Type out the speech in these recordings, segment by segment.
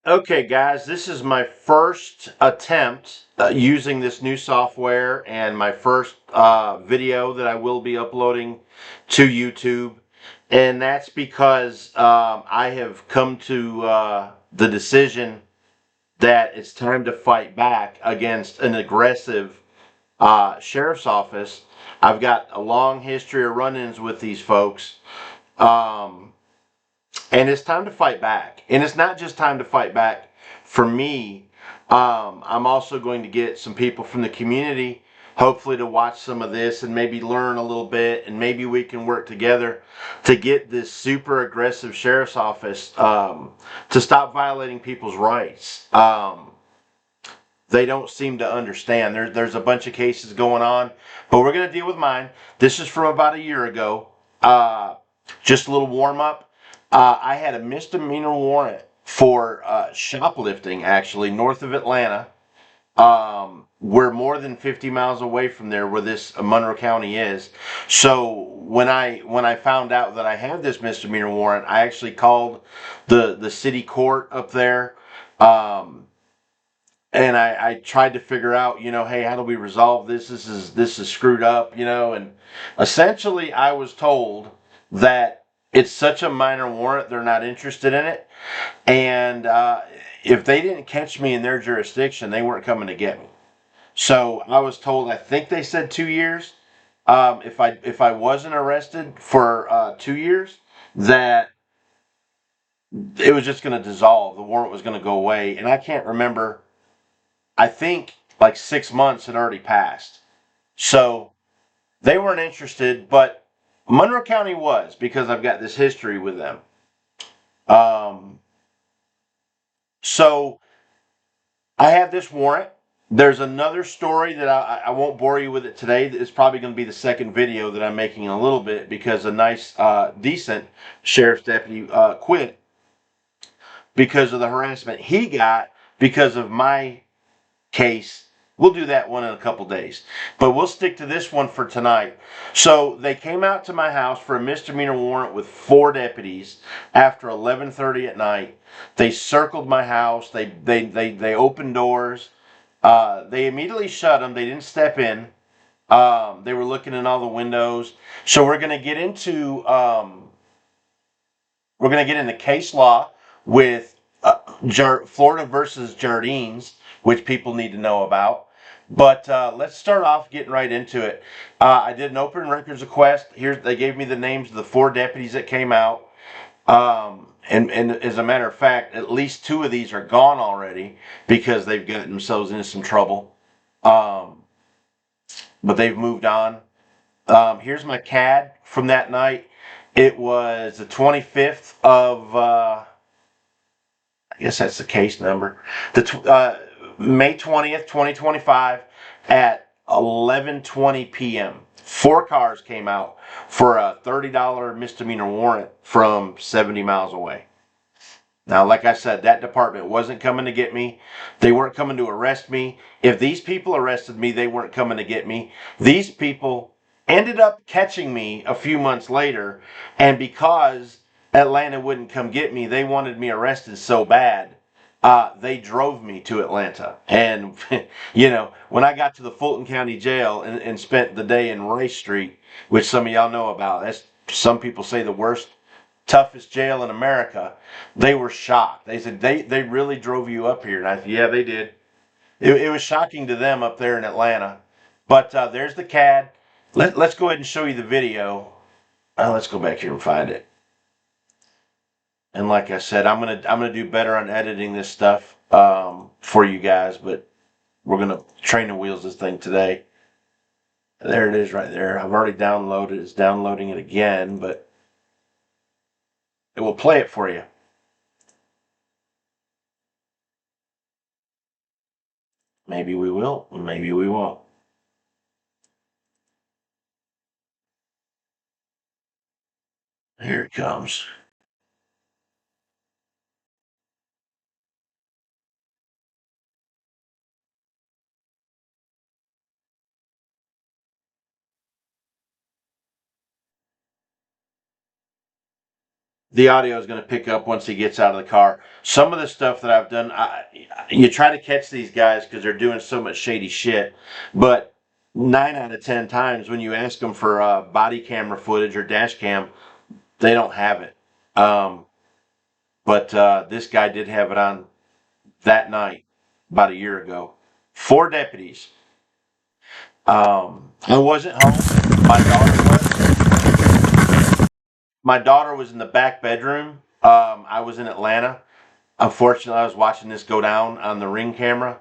Okay, guys, this is my first attempt using this new software and my first video that I will be uploading to YouTube. And that's because I have come to the decision that it's time to fight back against an aggressive sheriff's office. I've got a long history of run-ins with these folks. Um, and it's time to fight back. And it's not just time to fight back for me. I'm also going to get some people from the community, hopefully, to watch some of this and maybe learn a little bit. And maybe we can work together to get this super aggressive sheriff's office to stop violating people's rights. They don't seem to understand. There's a bunch of cases going on, but we're going to deal with mine. This is from about a year ago. Just a little warm up. I had a misdemeanor warrant for shoplifting, actually, north of Atlanta. We're more than 50 miles away from there, where this Monroe County is. So when I found out that I had this misdemeanor warrant, I actually called the city court up there. Um, and I tried to figure out, hey, how do we resolve this? This is screwed up, and essentially I was told that it's such a minor warrant, they're not interested in it, and if they didn't catch me in their jurisdiction, they weren't coming to get me. So I was told, I think they said 2 years. If I wasn't arrested for 2 years, that it was just going to dissolve. The warrant was going to go away, and I can't remember. I think like 6 months had already passed. So they weren't interested, but Monroe County was, because I've got this history with them. Um, so I have this warrant. There's another story that I won't bore you with it today. It's probably going to be the second video that I'm making in a little bit, because a nice, decent sheriff's deputy quit because of the harassment he got because of my case. We'll do that one in a couple days, but we'll stick to this one for tonight. So they came out to my house for a misdemeanor warrant with 4 deputies after 11:30 at night. They circled my house. They opened doors. They immediately shut them. They didn't step in. They were looking in all the windows. So we're going to get into case law with Florida versus Jardines, which people need to know about. But let's start off getting right into it. I did an open records request. Here they gave me the names of the 4 deputies that came out. And as a matter of fact, at least 2 of these are gone already because they've gotten themselves into some trouble. But they've moved on. Here's my CAD from that night. It was the 25th of, I guess that's the case number. May 20th, 2025 at 11:20 p.m. 4 cars came out for a $30 misdemeanor warrant from 70 miles away. Now, like I said, that department wasn't coming to get me. They weren't coming to arrest me. If these people arrested me, they weren't coming to get me. These people ended up catching me a few months later, and because Atlanta wouldn't come get me, they wanted me arrested so bad. They drove me to Atlanta. And, when I got to the Fulton County Jail and spent the day in Rice Street, which some of y'all know about, that's, some people say, the worst, toughest jail in America, they were shocked. They said, they really drove you up here. And I said, yeah, they did. It was shocking to them up there in Atlanta. But there's the CAD. Let's go ahead and show you the video. Let's go back here and find it. And like I said, I'm gonna do better on editing this stuff for you guys. But we're gonna train the wheels this thing today. There it is, right there. I've already downloaded. It's downloading it again, but it will play it for you. Maybe we will. Maybe we won't. Here it comes. the audio is going to pick up once he gets out of the car. Some of the stuff that I've done, you try to catch these guys because they're doing so much shady shit, but 9 out of 10 times when you ask them for body camera footage or dash cam, they don't have it. But this guy did have it on that night about a year ago. 4 deputies. I wasn't home. My daughter was in the back bedroom. I was in Atlanta. Unfortunately, I was watching this go down on the Ring camera.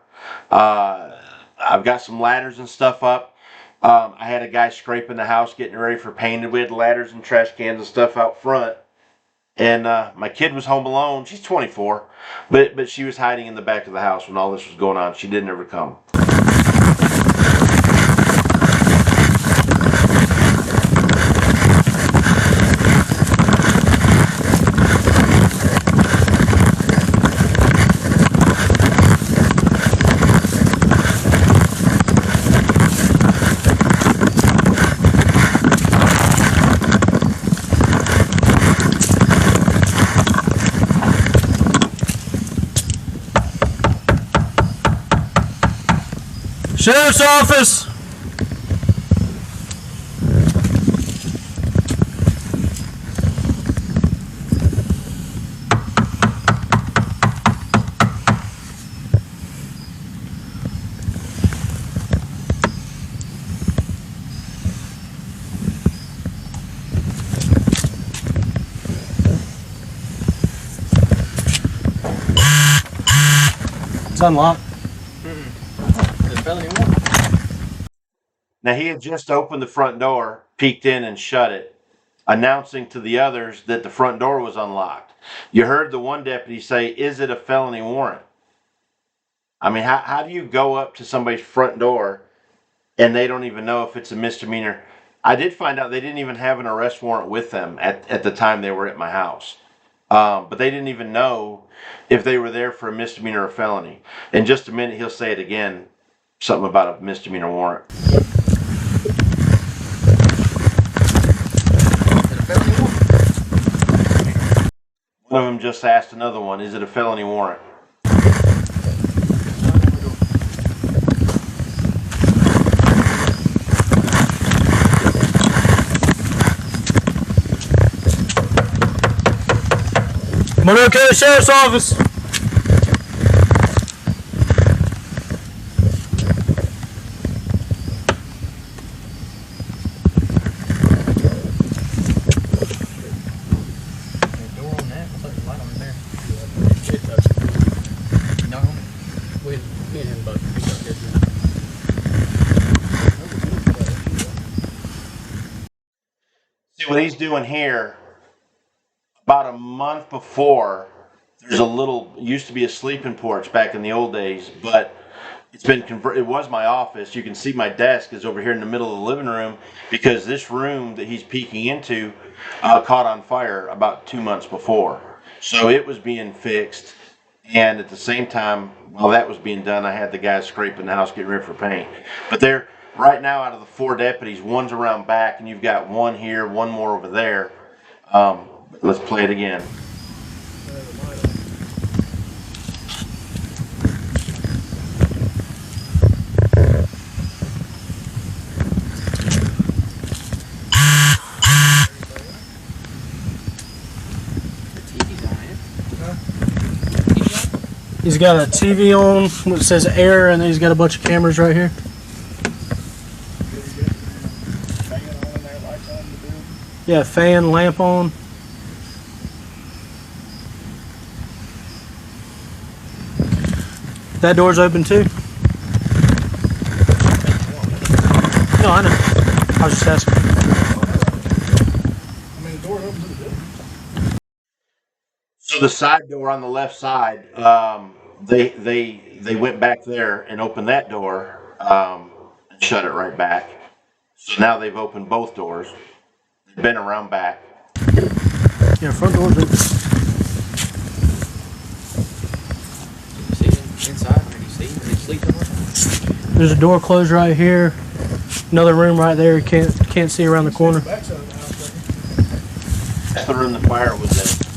I've got some ladders and stuff up. I had a guy scraping the house, getting ready for painting. We had ladders and trash cans and stuff out front. And my kid was home alone. She's 24, but she was hiding in the back of the house when all this was going on. She didn't ever come. Sheriff's Office! It's unlocked. Now, he had just opened the front door, peeked in and shut it, announcing to the others that the front door was unlocked. You heard the one deputy say, "Is it a felony warrant?" I mean, how do you go up to somebody's front door and they don't even know if it's a misdemeanor? I did find out they didn't even have an arrest warrant with them at the time they were at my house. But they didn't even know if they were there for a misdemeanor or felony. In just a minute, he'll say it again, something about a misdemeanor warrant. One of them just asked another one, "Is it a felony warrant?" Monroe County Sheriff's Office! See what he's doing here, about a month before, there's a little, used to be a sleeping porch back in the old days, but it's been converted. It was my office. You can see my desk is over here in the middle of the living room because this room that he's peeking into caught on fire about 2 months before. So it was being fixed. And at the same time, while that was being done, I had the guys scraping the house, getting ready for paint. But they're, right now, out of the 4 deputies, one's around back, and you've got one here, one more over there. Let's play it again. He's got a TV on that says air, and then he's got a bunch of cameras right here. Yeah, fan, lamp on. That door's open too. No, I know. I was just asking. So the side door on the left side, they went back there and opened that door and shut it right back. So now they've opened both doors. They've been around back. Yeah, front door's open. See him inside? Are you seeing? Are you sleeping? There's a door closed right here. Another room right there. You can't see around the corner. That's the room the fire was in.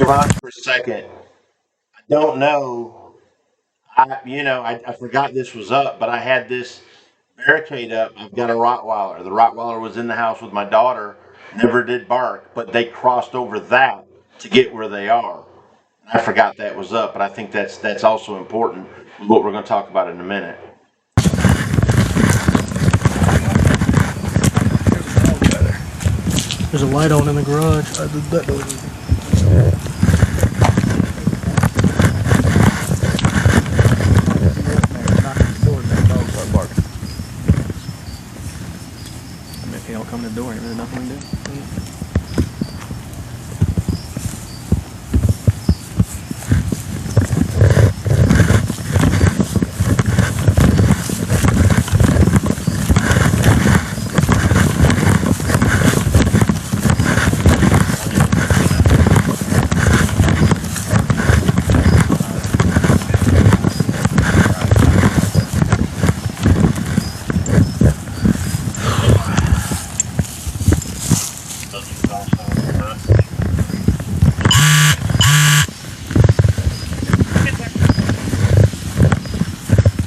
Ron, for a second, I don't know. I forgot this was up, but I had this barricade up. I've got a Rottweiler. The Rottweiler was in the house with my daughter, never did bark, but they crossed over that to get where they are. I forgot that was up, but I think that's also important with what we're going to talk about in a minute. There's a light on in the garage. That door. I mean, if he don't come to the door, ain't really nothing we can do.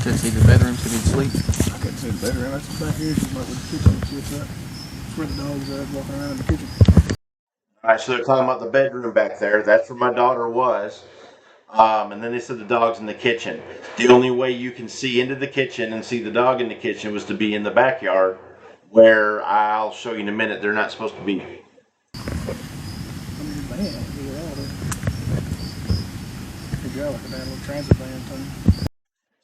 Couldn't see the bedroom, so he'd sleep. I couldn't see the bedroom. That's back here. Just like with the kitchen. See what's that? That's where the dogs are walking around in the kitchen. All right, so they're talking about the bedroom back there. That's where my daughter was. And then they said the dog's in the kitchen. The only way you can see into the kitchen and see the dog in the kitchen was to be in the backyard, where I'll show you in a minute. They're not supposed to be. I mean, van. Get it out of there. They drive like a damn little transit van thing.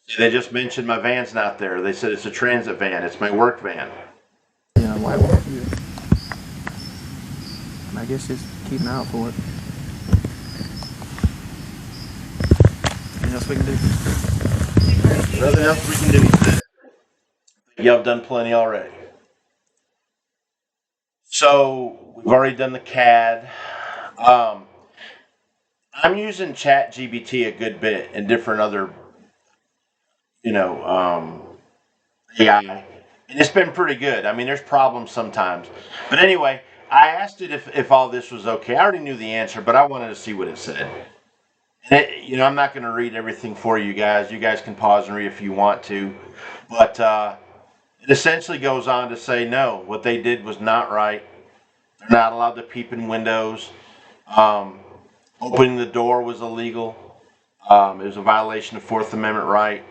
See, they just mentioned my van's not there. They said it's a transit van. It's my work van. Yeah, white one. Yeah. I guess just keep an eye out for it. Anything else we can do? Nothing else we can do today. Y'all have done plenty already. So we've already done the CAD. I'm using ChatGPT a good bit and different other, AI, and it's been pretty good. I mean, there's problems sometimes, but anyway, I asked it if all this was okay. I already knew the answer, but I wanted to see what it said. And I'm not going to read everything for you guys. You guys can pause and read if you want to, but it essentially goes on to say no, what they did was not right. They're not allowed to peep in windows. Opening the door was illegal. It was a violation of Fourth Amendment right.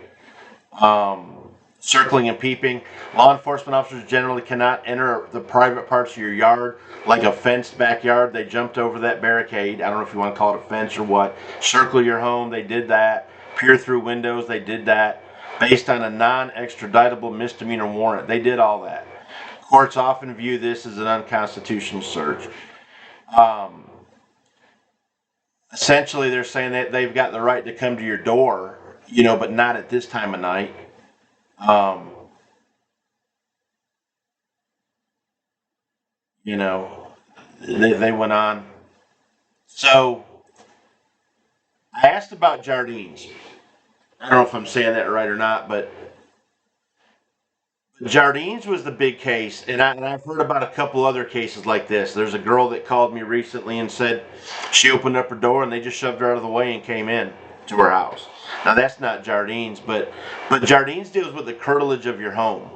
Circling and peeping. Law enforcement officers generally cannot enter the private parts of your yard, like a fenced backyard. They jumped over that barricade. I don't know if you want to call it a fence or what. Circle your home. They did that. Peer through windows. They did that. Based on a non-extraditable misdemeanor warrant. They did all that. Courts often view this as an unconstitutional search. Essentially, they're saying that they've got the right to come to your door, but not at this time of night. They went on. So I asked about Jardines. I don't know if I'm saying that right or not, but Jardines was the big case, and I've heard about a couple other cases like this. There's a girl that called me recently and said she opened up her door and they just shoved her out of the way and came in to her house. Now that's not Jardines, but Jardines deals with the curtilage of your home.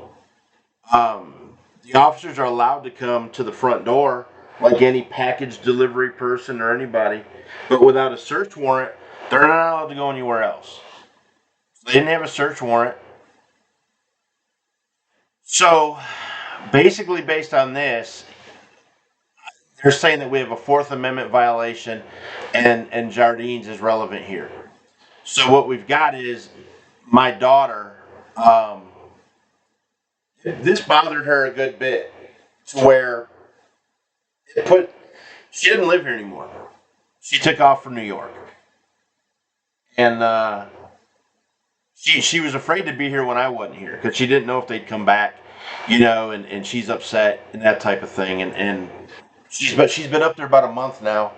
The officers are allowed to come to the front door like any package delivery person or anybody, but without a search warrant, they're not allowed to go anywhere else. They didn't have a search warrant. So, basically based on this, they're saying that we have a Fourth Amendment violation and Jardines is relevant here. So what we've got is my daughter, this bothered her a good bit to where she didn't live here anymore. She took off for New York. And she was afraid to be here when I wasn't here because she didn't know if they'd come back, and she's upset and that type of thing. And she's been up there about a month now,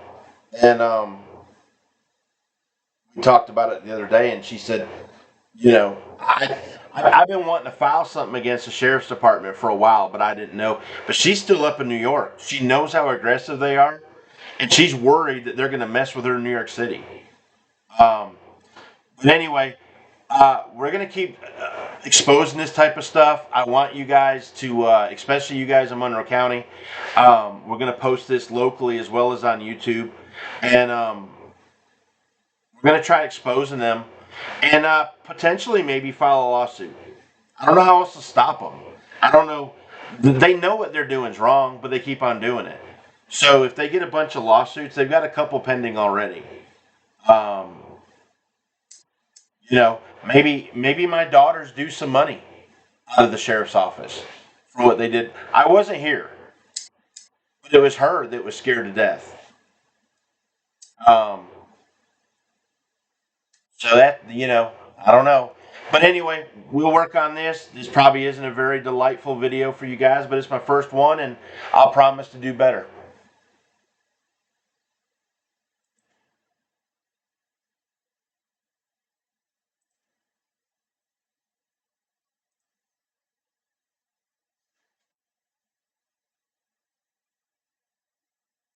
and we talked about it the other day, and she said, I've been wanting to file something against the sheriff's department for a while, but I didn't know. But she's still up in New York. She knows how aggressive they are, and she's worried that they're going to mess with her in New York City. But anyway, we're going to keep exposing this type of stuff. I want you guys to, especially you guys in Monroe County, we're going to post this locally as well as on YouTube. And we're going to try exposing them and potentially maybe file a lawsuit. I don't know how else to stop them. I don't know. They know what they're doing is wrong, but they keep on doing it. So if they get a bunch of lawsuits, they've got a couple pending already. You know, maybe my daughters do some money out of the sheriff's office for what they did. I wasn't here, but it was her that was scared to death. So that, you know, I don't know. But anyway, we'll work on this. This probably isn't a very delightful video for you guys, but it's my first one, and I'll promise to do better.